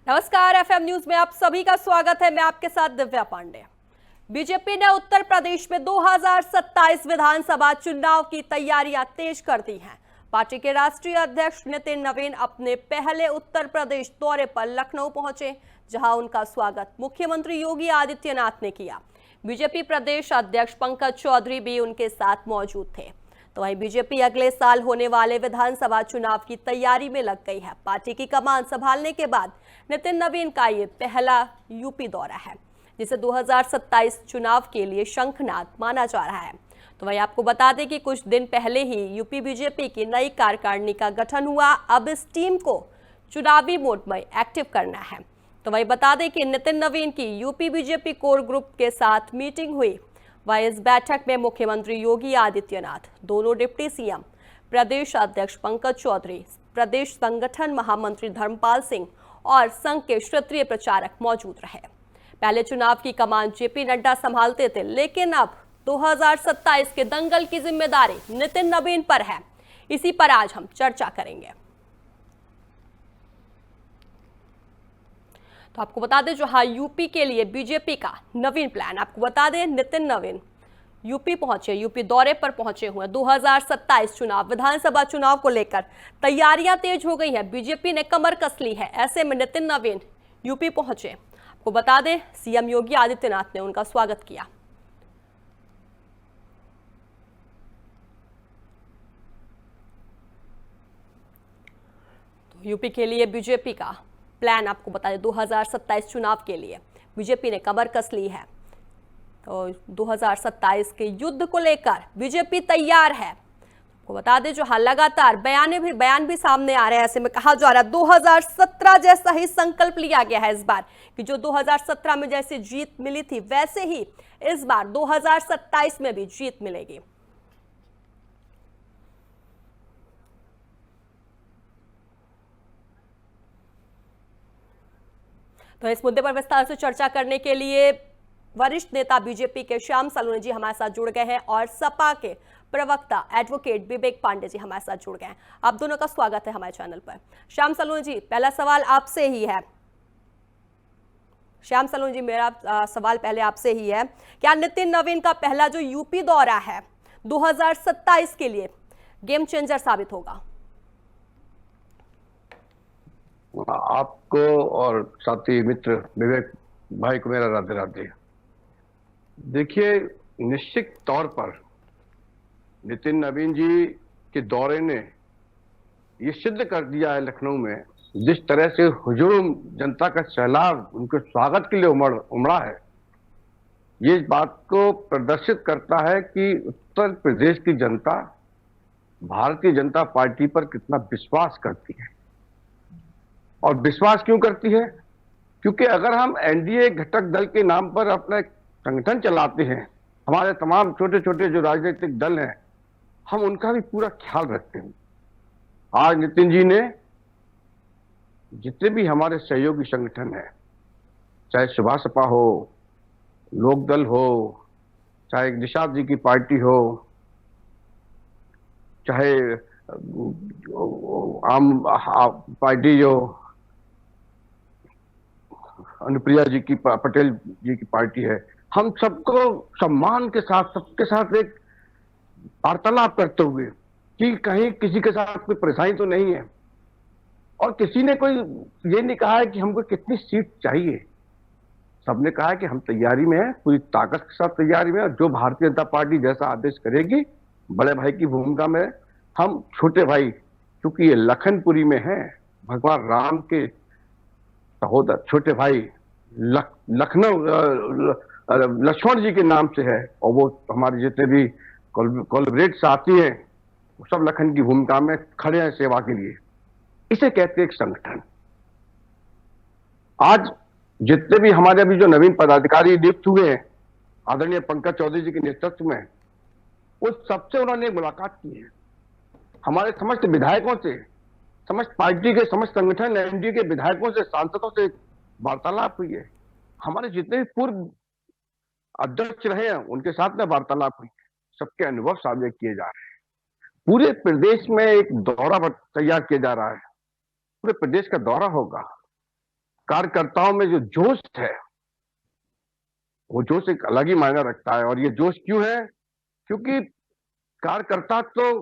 नमस्कार, FM news में आप सभी का स्वागत है। मैं आपके साथ दिव्या पांडे। बीजेपी ने उत्तर प्रदेश में 2027 विधानसभा चुनाव की तैयारियां तेज कर दी हैं। पार्टी के राष्ट्रीय अध्यक्ष नितिन नवीन अपने पहले उत्तर प्रदेश दौरे पर लखनऊ पहुंचे, जहां उनका स्वागत मुख्यमंत्री योगी आदित्यनाथ ने किया। बीजेपी प्रदेश अध्यक्ष पंकज चौधरी भी उनके साथ मौजूद थे। तो वहीं बीजेपी अगले साल होने वाले विधानसभा चुनाव की तैयारी में लग गई है। पार्टी की कमान संभालने के बाद नितिन नवीन का ये पहला यूपी दौरा है, जिसे 2027 चुनाव के लिए शंखनाद माना जा रहा है। तो वहीं आपको बता दें कि कुछ दिन पहले ही यूपी बीजेपी की नई कार्यकारिणी का गठन हुआ। अब इस टीम को चुनावी मोड में एक्टिव करना है। तो वहीं बता दें कि नितिन नवीन की यूपी बीजेपी कोर ग्रुप के साथ मीटिंग हुई। वहीं इस बैठक में मुख्यमंत्री योगी आदित्यनाथ, दोनों डिप्टी सीएम, प्रदेश अध्यक्ष पंकज चौधरी, प्रदेश संगठन महामंत्री धर्मपाल सिंह और संघ के क्षेत्रीय प्रचारक मौजूद रहे। पहले चुनाव की कमान जेपी नड्डा संभालते थे, लेकिन अब 2027 के दंगल की जिम्मेदारी नितिन नवीन पर है। इसी पर आज हम चर्चा करेंगे। तो आपको बता दें, जो यूपी के लिए बीजेपी का नवीन प्लान, आपको बता दें नितिन नवीन यूपी पहुंचे, यूपी दौरे पर पहुंचे हुए। 2027 चुनाव, विधानसभा चुनाव को लेकर तैयारियां तेज हो गई है। बीजेपी ने कमर कस ली है। ऐसे में नितिन नवीन यूपी पहुंचे। आपको बता दें, सीएम योगी आदित्यनाथ ने उनका स्वागत किया। तो यूपी के लिए बीजेपी का प्लान, आपको बता दें 2027 चुनाव के लिए बीजेपी ने कमर कस ली है। तो 2027 के युद्ध को लेकर बीजेपी तैयार है। आपको बता दें, जो लगातार बयान भी सामने आ रहे हैं। ऐसे में कहा जा रहा है 2017 जैसा ही संकल्प लिया गया है इस बार, कि जो 2017 में जैसे जीत मिली थी, वैसे ही इस बार 2027 में भी जीत मिलेगी। तो इस मुद्दे पर विस्तार से चर्चा करने के लिए वरिष्ठ नेता बीजेपी के श्याम सलूनी जी हमारे साथ जुड़ गए हैं और सपा के प्रवक्ता एडवोकेट विवेक पांडे जी हमारे साथ जुड़ गए हैं। आप दोनों का स्वागत है हमारे चैनल पर। श्याम सलूनी जी, पहला सवाल आपसे ही है। श्याम सलूनी जी, मेरा सवाल पहले आपसे ही है। क्या नितिन नवीन का पहला जो यूपी दौरा है 2027 के लिए गेम चेंजर साबित होगा? आपको और साथी मित्र विवेक भाई को मेरा राधे राधे। देखिए, निश्चित तौर पर नितिन नवीन जी के दौरे ने ये सिद्ध कर दिया है लखनऊ में, जिस तरह से हुजूम जनता का सैलाब उनके स्वागत के लिए उमड़ा है, ये इस बात को प्रदर्शित करता है कि उत्तर प्रदेश की जनता भारतीय जनता पार्टी पर कितना विश्वास करती है। और विश्वास क्यों करती है? क्योंकि अगर हम एनडीए घटक दल के नाम पर अपना संगठन चलाते हैं, हमारे तमाम छोटे छोटे जो राजनीतिक दल हैं, हम उनका भी पूरा ख्याल रखते हैं। आज नितिन जी ने जितने भी हमारे सहयोगी संगठन हैं, चाहे सुभाष सपा हो, लोकदल हो, चाहे निषाद जी की पार्टी हो, चाहे आम पार्टी जो अनुप्रिया जी की, पटेल जी की पार्टी है, हम सबको सम्मान के साथ, सबके साथ एक वार्तालाप करते हुए कि कहीं किसी के साथ कोई परेशानी तो नहीं है, और किसी ने कोई ये नहीं कहा है कि हमको कितनी सीट चाहिए। सबने कहा है कि हम तैयारी में हैं, पूरी ताकत के साथ तैयारी में, और जो भारतीय जनता पार्टी जैसा आदेश करेगी, बड़े भाई की भूमिका में हम छोटे भाई, क्योंकि ये लखनपुरी में है, भगवान राम के सहोदर छोटे भाई लखनऊ लक्ष्मण जी के नाम से है, और वो हमारे जितने भी कोलैबोरेट साथी हैं, वो सब लखन की भूमिका में खड़े हैं सेवा के लिए। इसे कहते हैं एक संगठन। आज जितने भी हमारे अभी जो नवीन पदाधिकारी नियुक्त हुए हैं आदरणीय पंकज चौधरी जी के नेतृत्व में, उस सबसे उन्होंने मुलाकात की है। हमारे समस्त विधायकों से, समस्त पार्टी के समस्त संगठन एनडीए के विधायकों से, सांसदों से वार्तालाप हुई है। हमारे जितने भी पूर्व अध्यक्ष रहे हैं उनके साथ में वार्तालाप हुई है। सबके अनुभव साझा किए जा रहे हैं। पूरे प्रदेश में एक दौरा तैयार किया जा रहा है। पूरे प्रदेश का दौरा होगा। कार्यकर्ताओं में जो जोश है, वो जोश एक अलग ही मायने रखता है। और ये जोश क्यों है? क्योंकि कार्यकर्ता तो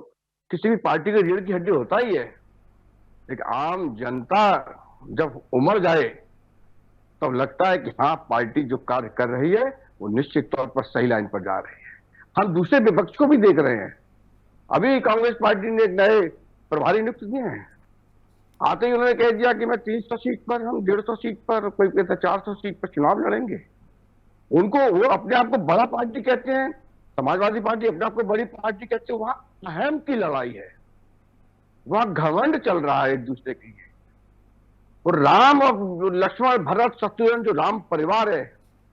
किसी भी पार्टी के रीढ़ की हड्डी होता ही है। एक आम जनता जब उमड़ जाए तब लगता है कि हाँ, पार्टी जो कार्य कर रही है वो निश्चित तौर पर सही लाइन पर जा रही है। हम दूसरे विपक्ष को भी देख रहे हैं। अभी कांग्रेस पार्टी ने एक नए प्रभारी नियुक्त किए हैं। आते ही उन्होंने कह दिया कि मैं 300 सीट पर, हम 150 सीट पर, कोई कहता 400 सीट पर चुनाव लड़ेंगे। उनको, वो अपने आप को बड़ा पार्टी कहते हैं, समाजवादी पार्टी अपने आप को बड़ी पार्टी कहते हैं। वहां अहम की लड़ाई है, वहां घमंड चल रहा है एक दूसरे के लिए। और राम और लक्ष्मण भरत शत्रुघ्न जो राम परिवार है,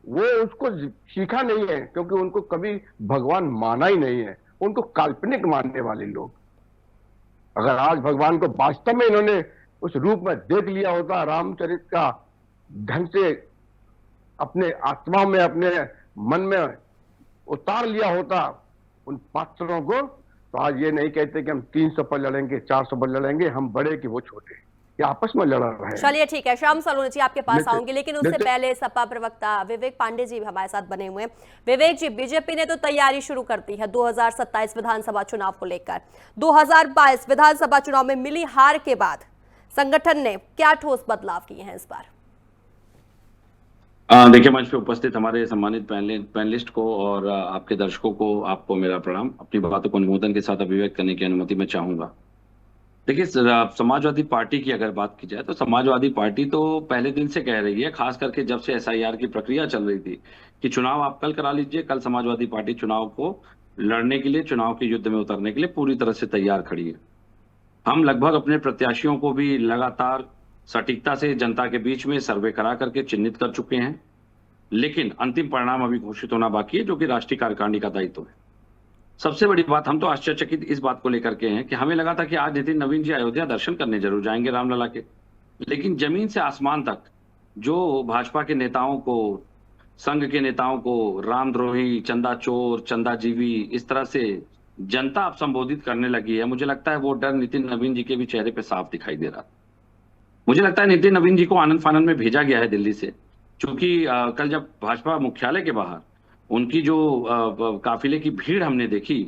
वो उसको सीखा नहीं है, क्योंकि उनको कभी भगवान माना ही नहीं है। उनको काल्पनिक मानने वाले लोग। अगर आज भगवान को वास्तव में इन्होंने उस रूप में देख लिया होता, रामचरित का ढंग से अपने आत्मा में, अपने मन में उतार लिया होता उन पात्रों को, तो आज ये नहीं कहते कि हम 300 पर लड़ेंगे, 400 पर लड़ेंगे, हम बड़े कि वो छोटे, ये आपस में लड़ रहे हैं। चलिए ठीक है, श्याम सलोनी जी आपके पास आऊंगी, लेकिन उससे पहले सपा प्रवक्ता विवेक पांडे जी भी हमारे साथ बने हुए हैं। विवेक जी, बीजेपी ने तो तैयारी शुरू कर दी है 2027 विधानसभा चुनाव को लेकर। 2022 विधानसभा चुनाव में मिली हार के बाद संगठन ने क्या ठोस बदलाव किए हैं इस बार? देखिए, मंच पे उपस्थित हमारे सम्मानित पैनलिस्ट को और आपके दर्शकों को, आपको मेरा प्रणाम। अपनी बातों को अनुमोदन के साथ अभिव्यक्त करने की अनुमति मैं चाहूंगा। देखिए, समाजवादी पार्टी की अगर बात की जाए तो समाजवादी पार्टी तो पहले दिन से कह रही है, खास करके जब से SIR की प्रक्रिया चल रही थी, कि चुनाव आप कल करा लीजिए। कल समाजवादी पार्टी चुनाव को लड़ने के लिए, चुनाव के युद्ध में उतरने के लिए पूरी तरह से तैयार खड़ी है। हम लगभग अपने प्रत्याशियों को भी लगातार सटीकता से जनता के बीच में सर्वे करा करके चिन्हित कर चुके हैं, लेकिन अंतिम परिणाम अभी घोषित होना बाकी है, जो कि राष्ट्रीय कार्यकारिणी का दायित्व है। सबसे बड़ी बात, हम तो आश्चर्यचकित इस बात को लेकर के हैं कि हमें लगा था कि आज नितिन नवीन जी अयोध्या दर्शन करने जरूर जाएंगे रामलला के, लेकिन जमीन से आसमान तक जो भाजपा के नेताओं को, संघ के नेताओं को रामद्रोही, चंदा चोर, चंदाजीवी, इस तरह से जनता अब संबोधित करने लगी है, मुझे लगता है वो डर नितिन नवीन जी के भी चेहरे पे साफ दिखाई दे रहा। मुझे लगता है नितिन नवीन जी को आनंद फानंद में भेजा गया है दिल्ली से, क्योंकि कल जब भाजपा मुख्यालय के बाहर उनकी जो काफिले की भीड़ हमने देखी,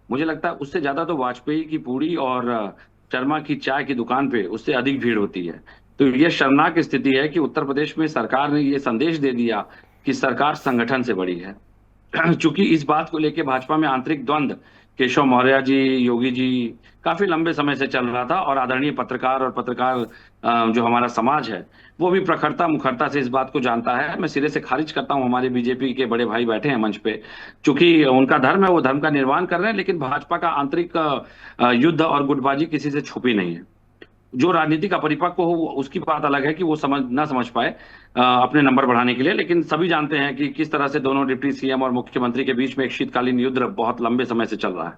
मुझे लगता है उससे ज्यादा तो वाजपेयी की पूड़ी और शर्मा की चाय की दुकान पे उससे अधिक भीड़ होती है। तो यह शर्मनाक स्थिति है कि उत्तर प्रदेश में सरकार ने ये संदेश दे दिया कि सरकार संगठन से बड़ी है। चूंकि इस बात को लेकर भाजपा में आंतरिक द्वंद्व केशव मौर्य जी, योगी जी काफी लंबे समय से चल रहा था, और आदरणीय पत्रकार और पत्रकार जो हमारा समाज है वो भी प्रखरता मुखरता से इस बात को जानता है। मैं सिरे से खारिज करता हूं, हमारे बीजेपी के बड़े भाई बैठे हैं मंच पे, चूंकि उनका धर्म है, वो धर्म का निर्वाण कर रहे हैं, लेकिन भाजपा का आंतरिक युद्ध और गुटबाजी किसी से छुपी नहीं है। जो राजनीति का परिपक्व हो उसकी बात अलग है कि वो समझ पाए अपने नंबर बढ़ाने के लिए, लेकिन सभी जानते हैं कि किस तरह से दोनों डिप्टी CM और मुख्यमंत्री के बीच में एक शीतकालीन युद्ध बहुत लंबे समय से चल रहा है,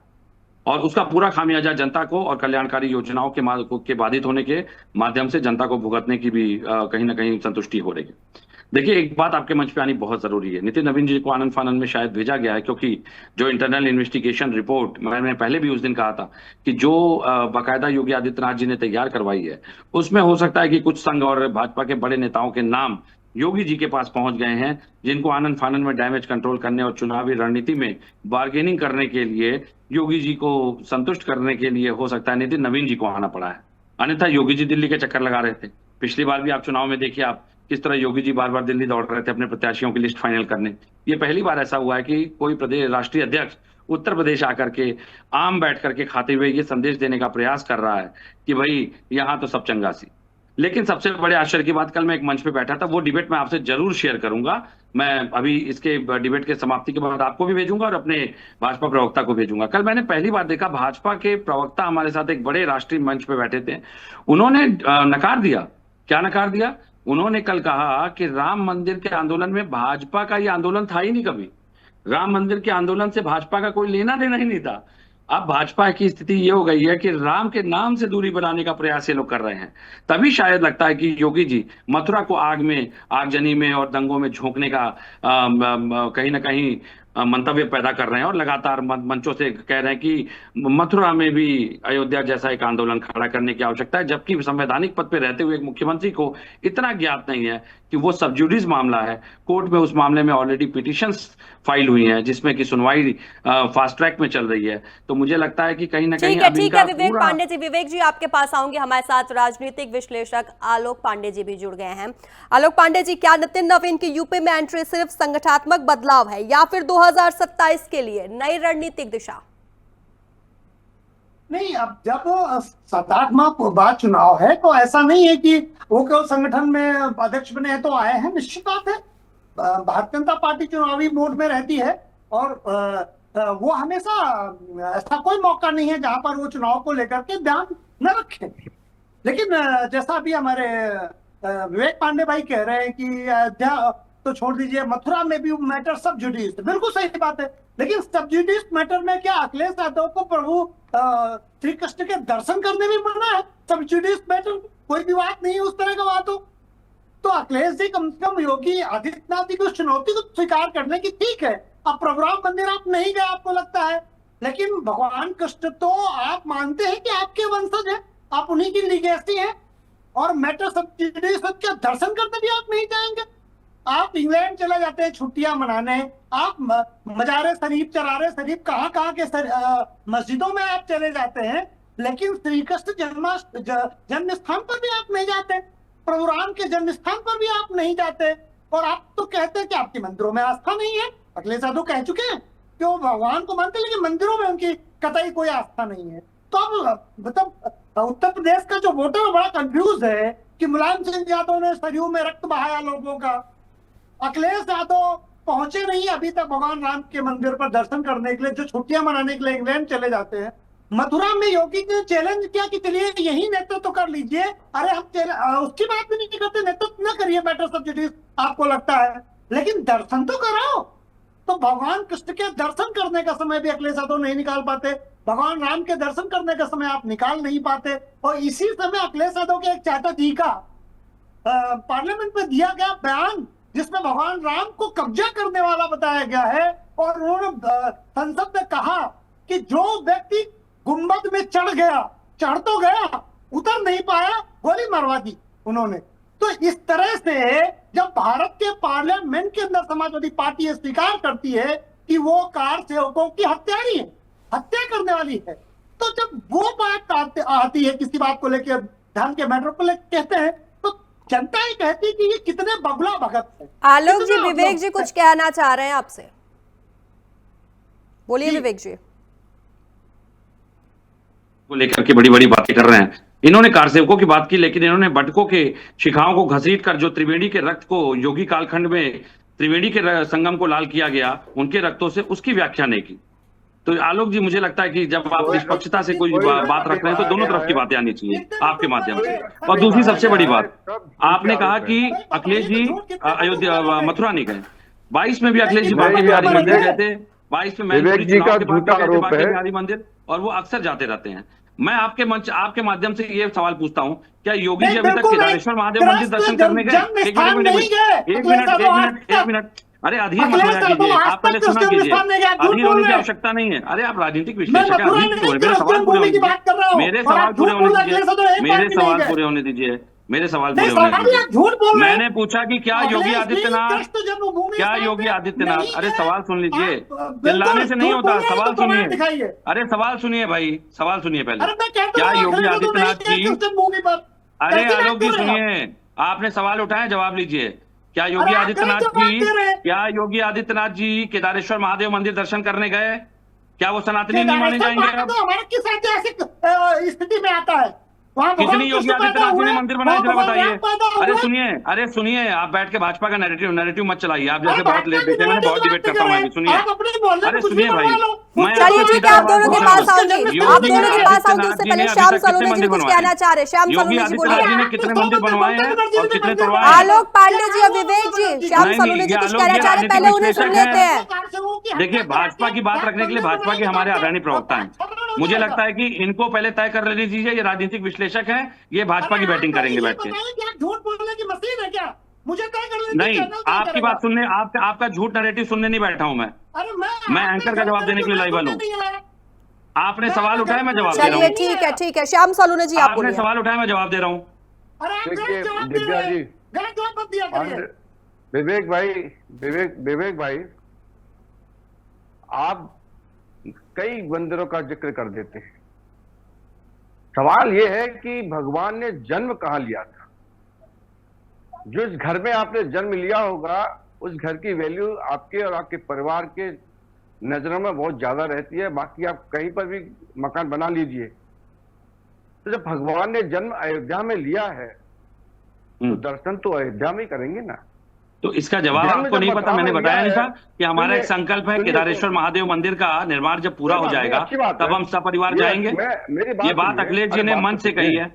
और उसका पूरा खामियाजा जनता को और कल्याणकारी योजनाओं के बाधित होने के माध्यम से जनता को भुगतने की भी कहीं ना कहीं संतुष्टि हो रही है। देखिए, एक बात आपके मंच पे आनी बहुत जरूरी है। नितिन नवीन जी को आनंद फानंद में शायद भेजा गया है, क्योंकि जो इंटरनल इन्वेस्टिगेशन रिपोर्ट मैंने पहले भी उस दिन कहा था कि जो बाकायदा योगी आदित्यनाथ जी ने तैयार करवाई है, उसमें हो सकता है कि कुछ संघ और भाजपा के बड़े नेताओं के नाम योगी जी के पास पहुंच गए हैं, जिनको आनंद फानंद में डैमेज कंट्रोल करने और चुनावी रणनीति में बार्गेनिंग करने के लिए, योगी जी को संतुष्ट करने के लिए हो सकता है नितिन नवीन जी को आना पड़ा है। अन्यथा योगी जी दिल्ली के चक्कर लगा रहे थे। पिछली बार भी आप चुनाव में देखिए आप किस तरह योगी जी बार बार दिल्ली दौड़ रहे थे अपने प्रत्याशियों की लिस्ट फाइनल करने। ये पहली बार ऐसा हुआ है कि कोई प्रदेश राष्ट्रीय अध्यक्ष उत्तर प्रदेश आकर के आम बैठ करके खाते हुए ये संदेश देने का प्रयास कर रहा है कि भाई यहाँ तो सब चंगा सी। लेकिन सबसे बड़े आश्चर्य की बात, कल मैं एक मंच पे बैठा था, वो डिबेट मैं आपसे जरूर शेयर करूंगा। मैं अभी इसके डिबेट के समाप्ति के बाद आपको भी भेजूंगा और अपने भाजपा प्रवक्ता को भेजूंगा। कल मैंने पहली बार देखा भाजपा के प्रवक्ता हमारे साथ एक बड़े राष्ट्रीय मंच पे बैठे थे, उन्होंने नकार दिया। क्या नकार दिया? उन्होंने कल कहा कि राम मंदिर के आंदोलन में भाजपा का ये आंदोलन था ही नहीं कभी, राम मंदिर के आंदोलन से भाजपा का कोई लेना देना ही नहीं था। अब भाजपा की स्थिति ये हो गई है कि राम के नाम से दूरी बनाने का प्रयास ये लोग कर रहे हैं। तभी शायद लगता है कि योगी जी मथुरा को आगजनी में और दंगों में झोंकने का कहीं ना कहीं मंतव्य पैदा कर रहे हैं और लगातार मंचों से कह रहे हैं कि मथुरा में भी अयोध्या जैसा एक आंदोलन खड़ा करने की आवश्यकता है, जबकि संवैधानिक पद पर रहते हुए एक मुख्यमंत्री को इतना ज्ञात नहीं है कि वो सब जुडिस मामला है, कोर्ट में उस मामले में ऑलरेडी पिटिशंस फाइल हुई हैं जिसमें कि सुनवाई फास्ट ट्रैक में चल रही है। तो मुझे लगता है कि कहीं ना कहीं ठीक है विवेक पांडे जी, विवेक जी आपके पास आऊंगे। हमारे साथ राजनीतिक विश्लेषक आलोक पांडे जी भी जुड़ गए हैं। आलोक पांडे जी, क्या नितिन नवीन की यूपी में एंट्री सिर्फ संगठनात्मक बदलाव है या फिर 2027 के लिए नई रणनीतिक दिशा? नहीं, अब जब सत्तात्मक बात चुनाव है तो ऐसा नहीं है कि वो केवल संगठन में अध्यक्ष बने हैं तो आए हैं। निश्चित बात है, भारतीय जनता पार्टी चुनावी मोड में रहती है और वो हमेशा ऐसा कोई मौका नहीं है जहां पर वो चुनाव को लेकर के ध्यान न रखे। लेकिन जैसा अभी हमारे विवेक पांडे भाई कह रहे हैं कि अयोध्या तो छोड़ दीजिए, मथुरा में भी मैटर सब जुडिस, बिल्कुल सही बात है। लेकिन सब जुडिस मैटर में क्या अखिलेश यादव को प्रभु श्री कृष्ण के दर्शन करने में मना है? सब जुडिस मैटर कोई भी बात नहीं है उस तरह का बात हो तो अखिलेश जी कम से कम योगी आदित्यनाथ जी की उस चुनौती को स्वीकार करने की, ठीक है अब प्रभु राम मंदिर आप नहीं गए आपको लगता है, लेकिन भगवान कृष्ण तो आप मानते हैं कि आपके वंशज है, आप उन्हीं की लीगेसी है और मैटर सब जुडिस के दर्शन करने भी आप नहीं जाएंगे। आप इंग्लैंड चले जाते हैं छुट्टियां मनाने, आप मजारे शरीफ, चरारे शरीफ, कहाँ कहाँ के मस्जिदों में आप चले जाते हैं, लेकिन श्री कृष्ण जन्म स्थान पर भी आप नहीं जाते, प्रभु राम के जन्म स्थान पर भी आप नहीं जाते और आप तो कहते हैं कि आपके मंदिरों में आस्था नहीं है। अखिलेश यादव कह चुके हैं कि वो भगवान को मानते हैं लेकिन मंदिरों में उनकी कतई कोई आस्था नहीं है। तो अब मतलब उत्तर प्रदेश का जो वोटर बड़ा कंफ्यूज है कि मुलायम सिंह यादव ने सरयू में रक्त बहाया लोगों का, अखिलेश यादव पहुंचे नहीं अभी तक भगवान राम के मंदिर पर दर्शन करने के लिए, जो छुट्टियां मनाने के लिए इंग्लैंड चले जाते हैं। मथुरा में योगी ने चैलेंज किया कि चलिए यही नेतृत्व तो कर लीजिए, अरे हम उसकी बात भी नहीं करते, नेतृत्व न करिए मैटर सब जुडिस आपको लगता है, लेकिन दर्शन तो कराओ। तो भगवान कृष्ण के दर्शन करने का समय भी अखिलेश यादव नहीं निकाल पाते, भगवान राम के दर्शन करने का समय आप निकाल नहीं पाते। और इसी समय अखिलेश यादव के एक चाचा जी का पार्लियामेंट में दिया गया बयान जिसमें भगवान राम को कब्जा करने वाला बताया गया है और उन्होंने संसद में कहा कि जो व्यक्ति गुंबद में चढ़ तो गया, उतर नहीं पाया, गोली मरवा दी उन्होंने। तो इस तरह से जब भारत के पार्लियामेंट के अंदर समाजवादी पार्टी ये स्वीकार करती है कि वो कार सेवकों की हत्यारी है, हत्या करने वाली है, तो जब वो बात आती है किसी बात को लेकर, धर्म के मैटर को लेकर कहते हैं, तो जनता ही कहती है कि ये कितने बगुला भगत है। आलोक जी, विवेक जी कुछ कहना चाह रहे हैं आपसे, बोलिए विवेक जी। को लेकर के बड़ी बड़ी बातें कर रहे हैं। इन्होंने कारसेवकों की बात की, लेकिन इन्होंने बटकों के शिखाओं को घसीट कर जो त्रिवेणी के रक्त को योगी कालखंड में त्रिवेणी के संगम को लाल किया गया उनके रक्तों से, उसकी व्याख्या नहीं की। तो आलोक जी, मुझे लगता है कि जब आप निष्पक्षता से कोई बात रख रहे हैं तो दोनों तरफ की बातें आनी चाहिए आपके माध्यम से। और दूसरी सबसे बड़ी बात, आपने कहा कि अखिलेश जी अयोध्या मथुरा नहीं गए, 22 में भी अखिलेश जी बांके बिहारी मंदिर गए थे, 22 में मैनपुरी चुनाव के बाद बांके बिहारी मंदिर, और वो अक्सर जाते रहते हैं। मैं आपके माध्यम से ये सवाल पूछता हूँ, क्या योगी जी अभी तक केदारेश्वर महादेव मंदिर दर्शन करने गए? एक मिनट, अरे अधीर मत होना कीजिए, आप पहले सुना कीजिए, अधीर होने की आवश्यकता नहीं है। अरे आप राजनीतिक विश्लेषक हैं, मेरे सवाल पूरे होने दीजिए, मेरे सवाल पूरे होने दीजिए। मैंने पूछा कि क्या योगी आदित्यनाथ, अरे सवाल सुन लीजिए, चिल्लाने से नहीं होता, सवाल सुनिए, अरे सवाल सुनिए भाई, सवाल सुनिए पहले। क्या योगी आदित्यनाथ जी, अरे आलोक जी सुनिए, आपने सवाल उठाया, जवाब लीजिए। क्या योगी आदित्यनाथ जी केदारेश्वर महादेव मंदिर दर्शन करने गए? क्या वो सनातनी नहीं माने जाएंगे? हमारे किस ऐसी स्थिति में आता है? कितनी योगी आदित्यनाथ जी ने मंदिर बनाए, जरा बताइए। अरे सुनिए, आप बैठ के भाजपा का नैरेटिव मत चलाइए, आप जैसे बहुत लेट देते हैं, मैंने बहुत डिबेट करता हूँ, सुनिए। अरे सुनिए भाई, चलिए ठीक है, आप दोनों के पास आऊंगी, उससे पहले श्याम सलोनी जी कुछ कहना चाह रहे हैं। श्याम सलोनी जी बोलिए। कितने मंदिर बनवाए हैं और कितने तोड़वाए? आलोक पांडे जी और विवेक जी, श्याम सलोनी जी कुछ कहना चाह रहे हैं, पहले उन्हें सुन लेते हैं। देखिए, भाजपा की बात रखने के लिए भाजपा के हमारे आदरणीय प्रवक्ता हैं, मुझे लगता है कि इनको पहले तय कर लेनी चाहिए। ये राजनीतिक विश्लेषक हैं, ये भाजपा की बैटिंग करेंगे बैठ के। झूठ बोलने की मशीन है क्या? मुझे तय कर लेनी नहीं, आपकी बात सुनने, आपका झूठ नैरेटिव सुनने नहीं बैठा हूं मैं, अरे मैं एंकर का जवाब देने के लिए लाइव हूँ। आपने सवाल उठाया, मैं जवाब दे रहा चलिए हूँ। ठीक है श्याम सलोनी जी आप आपने बोलिए। सवाल उठाया, मैं जवाब दे रहा हूँ। अरे आप देखिए, गलत जवाब दे दिव्या रहे हैं। जी, गलत जवाब मत दिया करिए। विवेक भाई, आप कई मंदिरों का जिक्र कर देते हैं। सवाल यह है कि भगवान ने जन्म कहाँ लिया था। जिस घर में आपने जन्म लिया होगा उस घर की वैल्यू आपके और आपके परिवार के नजरों में बहुत ज्यादा रहती है। बाकी आप कहीं पर भी मकान बना लीजिए, तो जब भगवान ने जन्म अयोध्या में लिया है तो दर्शन तो अयोध्या में ही करेंगे ना। तो इसका जवाब जन्म आपको जब नहीं पता, मैंने बताया बताया नहीं है, था कि हमारा एक सुनिए, संकल्प है सुनिए, केदारेश्वर महादेव मंदिर का निर्माण जब पूरा हो जाएगा अच्छी बात है। तब हम सपरिवार ये जाएंगे। मेरी ये बात सुनिए। अखिलेश जी अरे ने बात मन तो से कही सुनिए। है।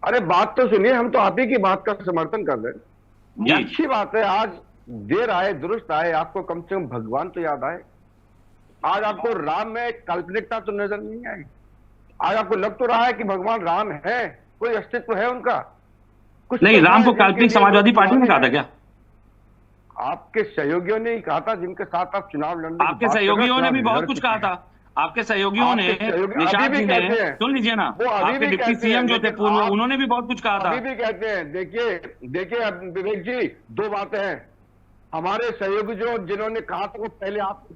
अरे बात तो सुनिए, हम तो आप ही की बात का समर्थन कर रहे हैं। जी। अच्छी बात है, आज देर आए दुरुस्त आए, आपको कम से कम भगवान तो याद आए। आज आपको राम में काल्पनिकता तो नजर नहीं आई। आज आपको लग तो रहा है कि भगवान राम है, कोई अस्तित्व है उनका। कुछ नहीं, तो राम को है जिनके काल्पनिक लिए समाजवादी वो पार्टी ने कहा था है। क्या? आपके सहयोगियों ने ही कहा था, जिनके साथ आप चुनाव लड़ने की आपके बात कर रहे हो, सहयोगियों ने भी चुनाव बहुत लड़ कुछ चुके कहा हैं। था। आपके सहयोगियों ने, आपके सहयोगी निषाद अभी भी जी ने, कहते हैं। सुन लीजिए ना, वो अभी आपके भी डिप्टी कहते सीएम हैं, जो थे लेकिन पूर्व, आप उन्होंने भी बहुत कुछ कहा था। अभी भी कहते हैं। देखिए अब विवेक जी, दो बातें हैं। हमारे सहयोगी जो जिन्होंने कहा था वो पहले आप,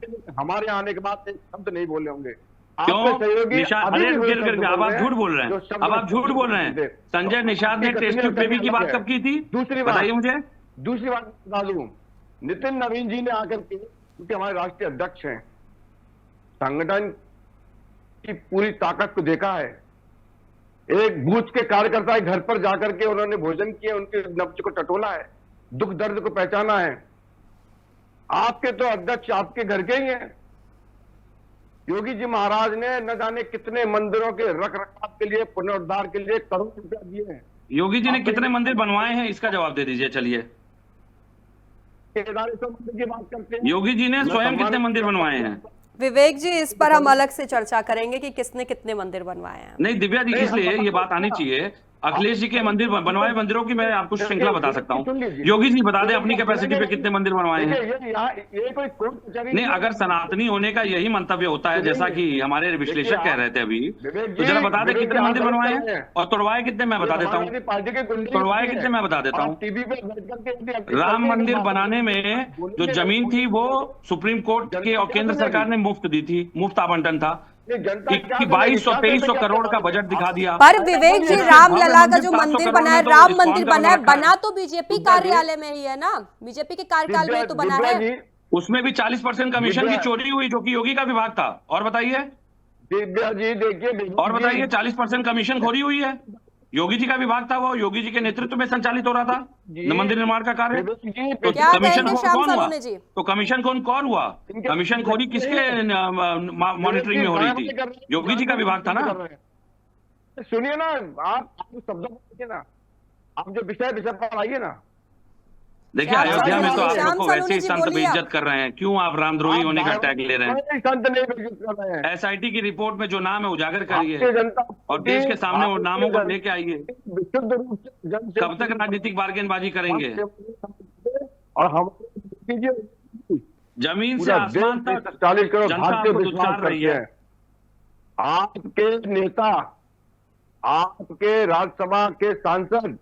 हमारे आने के बाद एक शब्द नहीं बोले होंगे। क्यों? आपके सहयोगी निषाद, अभी अरे भी वही रुकिए शब्द रुकिए, अब बोल आप झूठ बोल रहे जो हैं। शब्द अब आप झूठ बोल रहे हैं। संजय निषाद ने टेस्ट ट्यूब बेबी की बात कब की थी? दूसरी बात, बताइए मुझे। दूसरी बात बता दूं, नितिन नवीन जी ने आकर के, क्योंकि हमारे राष्ट्रीय अध्यक्ष हैं, संगठन की पूरी ताकत को देखा है। एक बूथ के कार्यकर्ता के घर पर जाकर के उन्होंने भोजन किया, उनके नब्ज को टटोला है, दुख दर्द को पहचाना है। आपके तो अध्यक्ष आपके घर के ही हैं। योगी जी महाराज ने न जाने कितने मंदिरों के रख रखाव के लिए, पुनरुद्धार के लिए करोड़ों रुपया दिए हैं। योगी जी ने कितने मंदिर बनवाए हैं, इसका जवाब दे दीजिए। चलिए, केदारेश्वर मंदिर की बात करते हैं। योगी जी ने स्वयं कितने मंदिर बनवाए हैं? विवेक जी, इस पर हम अलग से चर्चा करेंगे कि किसने कितने मंदिर बनवाए हैं। नहीं दिव्या जी, इसलिए ये बात आनी चाहिए। अखिलेश जी के मंदिर बनवाए मंदिरों की मैं आपको श्रृंखला बता सकता हूँ। योगी जी बता दें अपनी कैपेसिटी पे कितने मंदिर बनवाए हैं। ये कोई कोर्ट कचहरी नहीं, अगर सनातनी होने का यही मंतव्य होता है, जैसा कि हमारे विश्लेषक कह रहे थे अभी, तो जरा बता दें कितने मंदिर बनवाए हैं और तोड़वाए कितने, मैं बता देता हूँ। तोड़वाए कितने मैं बता देता हूँ। टीवी पे बैठ करके राम मंदिर बनाने में जो जमीन थी वो सुप्रीम कोर्ट के और केंद्र सरकार ने मुफ्त दी थी, मुफ्त आवंटन था। 2200-2300 करोड़ का बजट दिखा दिया। पर विवेक जी, रामलला का जो मंदिर बना है, राम मंदिर बना है, बना तो बीजेपी कार्यालय में ही है ना, बीजेपी के कार्यकाल में तो बना है। उसमें भी 40% कमीशन की चोरी हुई, जो कि योगी का विभाग था। और बताइए, दिव्या जी देखिए, और बताइए, 40% कमीशन खोरी हुई है, योगी जी का विभाग था, वो योगी जी के नेतृत्व में संचालित हो रहा था मंदिर निर्माण का कार्य। तो क्या कमीशन कहेंगे श्याम कौन हुआ? सलोनी जी? तो कमीशन कौन हुआ? कमीशन खोरी किसके मॉनिटरिंग में हो रही थी? योगी जी का विभाग था ना। सुनिए ना, आप शब्दों को ना, आप जो विषय पर आइए ना। देखिए, अयोध्या में तो आप श्याम लोग को वैसे ही सलोनी जी संत बोलिए बेइज्जत कर रहे हैं, क्यों आप रामद्रोही होने का टैग ले रहे हैं? संत नहीं बेइज्जत कर रहे हैं। एसआईटी की रिपोर्ट में जो नाम है उजागर करिए भारतीय जनता और देश के सामने वो नामों को लेके आइए। विशुद्ध रूप से कब तक राजनीतिक बार्गेनबाजी करेंगे? और हम जमीन से आसमान तक 40 करोड़ जनता भारतीय आपको विश्वास दुत्कार रही करते है। हैं। आपके नेता, आपके राज्यसभा के सांसद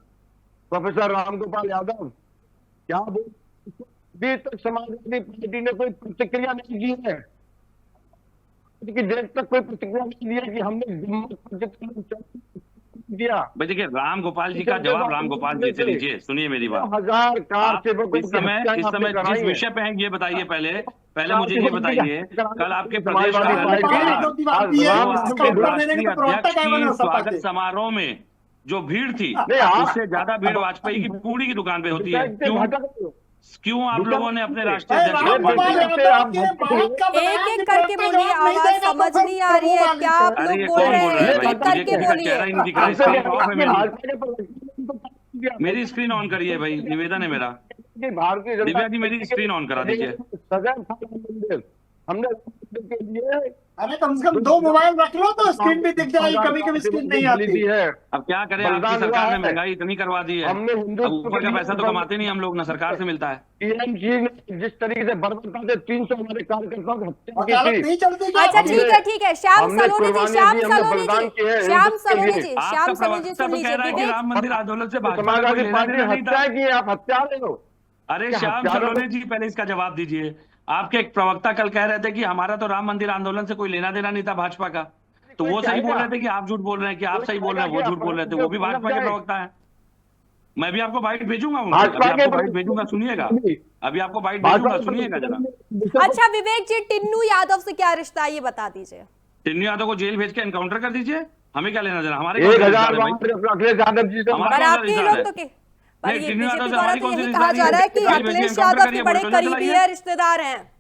प्रोफेसर रामगोपाल यादव, क्या वो अभी तक समाजवादी पार्टी ने कोई प्रतिक्रिया नहीं दी है? कि देर तक कोई प्रतिक्रिया नहीं दी है कि हमने दिया। भाई देखिए, राम गोपाल जी का जवाब राम गोपाल जी से लीजिए। सुनिए मेरी बात। 1000 कार आप सेवकों इस की समय हत्या आपने जिस कराई है। विषय पे हैं ये बताइए। पहले मुझे ये बताइए, कल आपके प्रदेश का समाजवादी अध्यक्ष पार्टी का राम आपके उसका उत्तर देने राष्ट्रीय का प्रवक्ता अध्यक्ष क्या बना की सपा स्वागत के? समारोह में जो भीड़ थी, नहीं, आप- उससे ज्यादा भीड़ वाजपेयी की पूड़ी की दुकान पे होती है। क्यों आप लोगों ने अपने राष्ट्रीय अध्यक्ष को रामगोपाल पार्टी- यादव के बात का एक एक करके बोलिए, आवाज समझ नहीं आ रही है, क्या आप अरे लोग ये बोल कौन रहे बोल रहा है हैं? भाई? एक मुझे करके किसी का चेहरा ही नहीं दिख रहा है। स्क्रीन ऑफ है मेरी। मेरी स्क्रीन ऑन करिए भाई, निवेदन है मेरा। भारतीय दिव्या जी, मेरी स्क्रीन ऑन करा दीजिए। सदैव था राम मंदिर, हमने के लिए अरे कम से कम 2 मोबाइल रख लो तो स्क्रीन भी दिख जाएगी, कभी कभी स्क्रीन नहीं आती है। अब क्या करें, आपकी बलिदान सरकार हुआ ने है। महंगाई इतनी करवा दी है, हमने अब ऊपर का पैसा तो कमाते नहीं हम लोग, ना सरकार से मिलता है। टीएमसी ने जिस तरीके से बर्बरता से 300 हमारे कार्यकर्ताओं की हत्या की वकालत थी। नहीं चलती क्या? अच्छा हमने- ठीक है श्याम हमने सलोनी जी, कुर्बानी श्याम दी, हमने सलोनी बलिदान जी, किए हैं श्याम हिंदुत्व के सलोनी लिए। जी, आपका श्याम सलोनी जी प्रवक्ता सुन तो लीजिए। कह रहा है कि विवेक राम मंदिर आंदोलन से भाजपा का कोई समाजवादी लेना पार्टी देना नहीं था। हत्या की है, आप हत्यारे हो। अरे क्या श्याम हत्यारों सलोनी जी, पहले इसका जवाब दीजिए। आपके एक प्रवक्ता कल कह रहे थे कि हमारा तो राम मंदिर आंदोलन से कोई लेना देना नहीं था भाजपा का, तो वो सही बोल रहे थे कि आप झूठ बोल रहे हैं, कि आप सही बोल रहे हैं, वो झूठ बोल रहे थे, वो भी भाजपा के प्रवक्ता है। मैं भी आपको बाइट भेजूंगा, भाजपा के बाइट भेजूंगा, सुनिएगा, अभी आपको बाइट भाजपा भेजूंगा, के सुनिएगा जरा। अच्छा विवेक जी, टिन्नू यादव से क्या रिश्ता है ये बता दीजिए। टिन्नू यादव को जेल भेज के एनकाउंटर कर दीजिए, हमें क्या लेना देना, हमारे 1000 अखिलेश यादव जी से हमारा पर कौन सा आपके रिश्ता लोग है? तो के पर नहीं, ये टिन्नू यादव बीजेपी से द्वारा हमारी तो कौन सी यही कहा रिश्तेदारी जा रहा है कि है? जेल भेज के अखिलेश एनकाउंटर यादव के करिए, बड़े बुलडोजर करीबी चलाइए। है, रिश्तेदार हैं।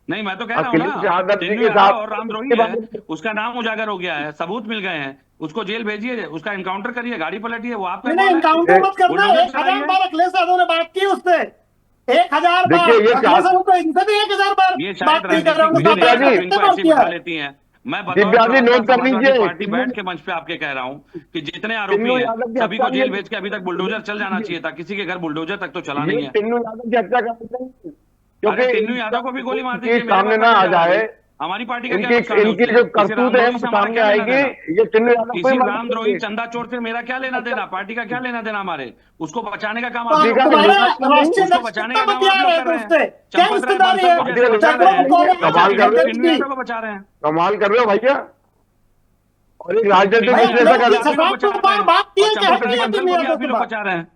नहीं, मैं तो कह रहा हूँ अखिलेश ना, यादव जी टिन्नू के यादव साथ और रामद्रोही है, उसका नाम उजागर हो गया है, सबूत मिल गए हैं, उसको जेल भेजिए, उसका एनकाउंटर करिए, गाड़ी पलटिए, वो आपका नहीं, कॉल है। एनकाउंटर मत करना। बुलडोजर 1000 चलाइए। बार अखिलेश यादव ने बात की उससे, 1000 बार। देखिए, ये अखिलेश यादव को इनसे भी 1000 बार ये बात शायद नहीं कर रहे होंगे। दिव्या जी, कितने बार ऐसे किया बिठा है? लेती हैं। मैं दिव्या जी, नोट कर समाजवादी लीजिए। पार्टी बैठ के मंच पे आपके कह रहा हूँ कि जितने आरोपी टिन्नू हैं यादव की सभी को हत्या जेल में- भेज के अभी तक बुलडोजर चल जाना चाहिए था, किसी के घर बुलडोजर तक तो चला नहीं ये है। टिन्नू यादव की हत्या करते अरे टिन्नू यादव को भी गोली मार दीजिए, मेरे सामने पास ना आ क्या है? जाए, हमारी पार्टी का क्या इनकी नुकसान है इनकी उससे? जो किसी करतूत है रामद्रोही वो से हमारा सामने क्या लेना आएगी। देना? ये टिन्नू यादव को किसी ही मार रामद्रोही देंगे। चंदा चोर से मेरा क्या लेना देना? पार्टी का क्या लेना देना? हमारे उसको बचाने का काम तो आप लोग ठीक है, कर रहे तुम्हारा हैं। राष्ट्रीय उसको अध्यक्ष बचाने कितना का काम बतिया आप लोग रहे कर थे रहे हैं। उससे? क्या चंपत राय रिश्तेदारी बांसल है? को जैसे बचा चक्रों रहे को कॉल हैं, कमाल कर रहे हो टिन्नू की। यादव को बचा रहे हैं। कमाल कर रहे हो भैया। और एक राजनीतिक भाई, विश्लेषक अखिलेश जी अगर- सरकार को बार बात की है कि चंपत हटी है राय टिन्नू बांसल को भी यादव आप ही के लोग बाद। बचा रहे हैं।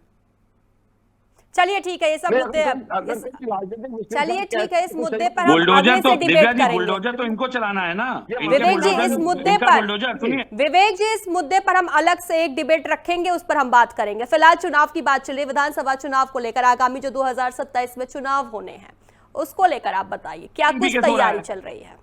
चलिए ठीक है, ये सब नहीं, मुद्दे अगर इस- किसी राजनीतिक विश्लेषक चलिए कहते ठीक है, इस हैं, मुद्दे पर हम बुलडोजर आगे तो से दिव्या डिबेट जी, करेंगे। बुलडोजर तो इनको चलाना है ना। इनके विवेक जी, बुलडोजर- इस मुद्दे इनका पर बुलडोजर सुनिए, विवेक जी, इस मुद्दे पर हम अलग से एक डिबेट रखेंगे, उस पर हम बात करेंगे। फिलहाल चुनाव की बात चल रही है, विधानसभा चुनाव को लेकर आगामी जो 2027 में चुनाव होने हैं उसको लेकर आप बताइए क्या कुछ ठीक है, हो रहा तैयारी है। चल रही है।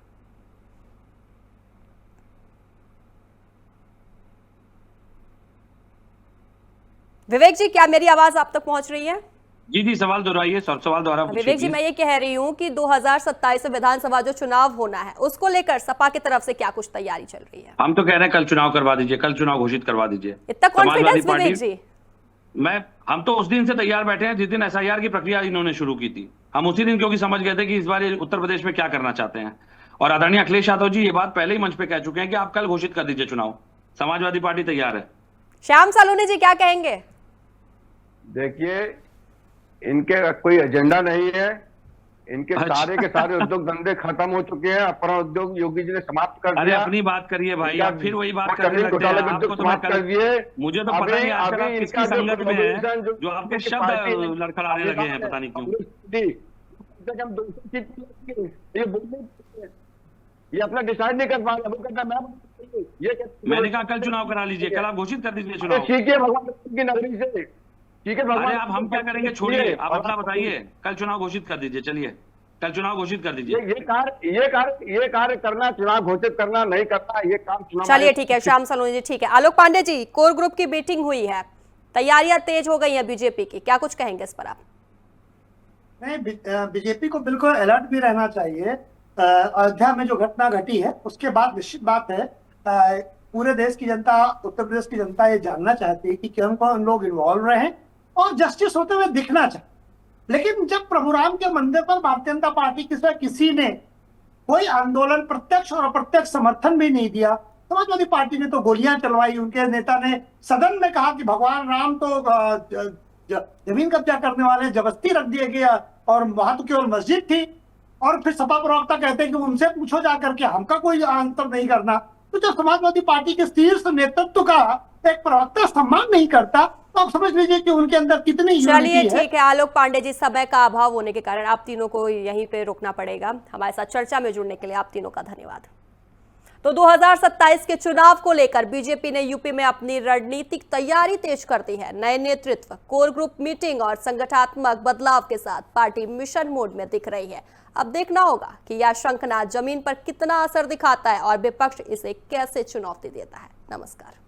विवेक जी, क्या मेरी आवाज आप तक पहुंच रही है? जी जी, सवाल दोहराइए, सवाल दोहरा पूछिए, विवेक जी, please। मैं ये कह रही हूँ कि 2027 में विधानसभा जो चुनाव होना है उसको लेकर सपा की तरफ से क्या कुछ तैयारी चल रही है? हम तो कह रहे हैं कल चुनाव करवा दीजिए, कल चुनाव घोषित करवा दीजिए। इतना समाजवादी कॉन्फिडेंस पार्टी- विवेक जी? हम तो उस दिन से तैयार बैठे हैं जिस दिन एसआईआर की प्रक्रिया इन्होंने शुरू की थी। हम उसी दिन क्योंकि समझ गए थे कि इस बार ये उत्तर प्रदेश में क्या करना चाहते हैं, और आदरणीय अखिलेश यादव जी ये बात पहले ही मंच पे कह चुके हैं कि आप कल घोषित कर दीजिए चुनाव। समाजवादी पार्टी तैयार है। श्याम सलोनी जी क्या कहेंगे? देखिए, इनके कोई एजेंडा नहीं है। इनके अच्छा। सारे के सारे उद्योग धंधे खत्म हो चुके हैं। अपना उद्योग योगी जी ने समाप्त कर अरे दिया। अपनी बात करिए भाई, इनका आप फिर वही बात करने जमीन लगते घोटाले हैं। में आपको उद्योग तो मैं समाप्त कर कल, दिए। मुझे तो पता नहीं आजकल आप किसकी संगत में है जो आपके शब्द लड़खड़ाने लगे हैं, पता नहीं क्यों। हम 200 सीट पे ये बोलने, ये अपना डिसाइड नहीं कर पा रहे। वो कहता मैं ये मैंने कहा कल चुनाव करा लीजिए, कल आप घोषित कर दीजिए चुनाव। सीखे भगवान की नगरी से, ठीक है भगवान। अरे अब हम क्या करेंगे, छोड़िए, आप अपना बताइए। कल चुनाव घोषित कर दीजिए, चलिए कल चुनाव घोषित कर दीजिए। ये कार्य करना, चुनाव घोषित करना, नहीं करना, ये काम चुनाव। चलिए ठीक है श्याम सलोनी जी, ठीक है। आलोक पांडे जी, कोर ग्रुप की मीटिंग हुई है, तैयारियां तेज हो गई हैं बीजेपी की, क्या कुछ कहेंगे इस पर आप? नहीं, बीजेपी को बिल्कुल अलर्ट भी रहना चाहिए। अयोध्या में जो घटना घटी है उसके बाद निश्चित बात है पूरे देश की जनता, उत्तर प्रदेश की जनता ये जानना चाहती है कि कौन कौन लोग इन्वॉल्व रहे और जस्टिस होते हुए दिखना चाहिए। लेकिन जब प्रभु राम के मंदिर पर भारतीय जनता पार्टी किसी ने कोई आंदोलन प्रत्यक्ष और अप्रत्यक्ष समर्थन भी नहीं दिया, समाजवादी पार्टी ने तो गोलियां चलवाई। उनके नेता ने सदन में कहा कि भगवान राम तो जमीन कब्जा करने वाले, जबरदस्ती रख दिए गया और वहां तो केवल मस्जिद थी। और फिर सपा प्रवक्ता कहते हैं कि उनसे पूछो जाकर के, हमका कोई आंसर नहीं करना। तो जब समाजवादी पार्टी के शीर्ष नेतृत्व का एक प्रवक्ता सम्मान नहीं करता तो आप समझ लीजिए कि उनके अंदर कितनी यूनिटी चलिए है। ठीक है आलोक पांडे जी, समय का अभाव होने के कारण आप तीनों को यहीं पे रोकना पड़ेगा। हमारे साथ चर्चा में जुड़ने के लिए आप तीनों का धन्यवाद। तो 2027 के चुनाव को लेकर बीजेपी ने यूपी में अपनी रणनीतिक तैयारी तेज कर दी है। नए नेतृत्व, कोर ग्रुप मीटिंग और संगठनात्मक बदलाव के साथ पार्टी मिशन मोड में दिख रही है। अब देखना होगा कि यह शंखनाद जमीन पर कितना असर दिखाता है और विपक्ष इसे कैसे चुनौती देता है। नमस्कार।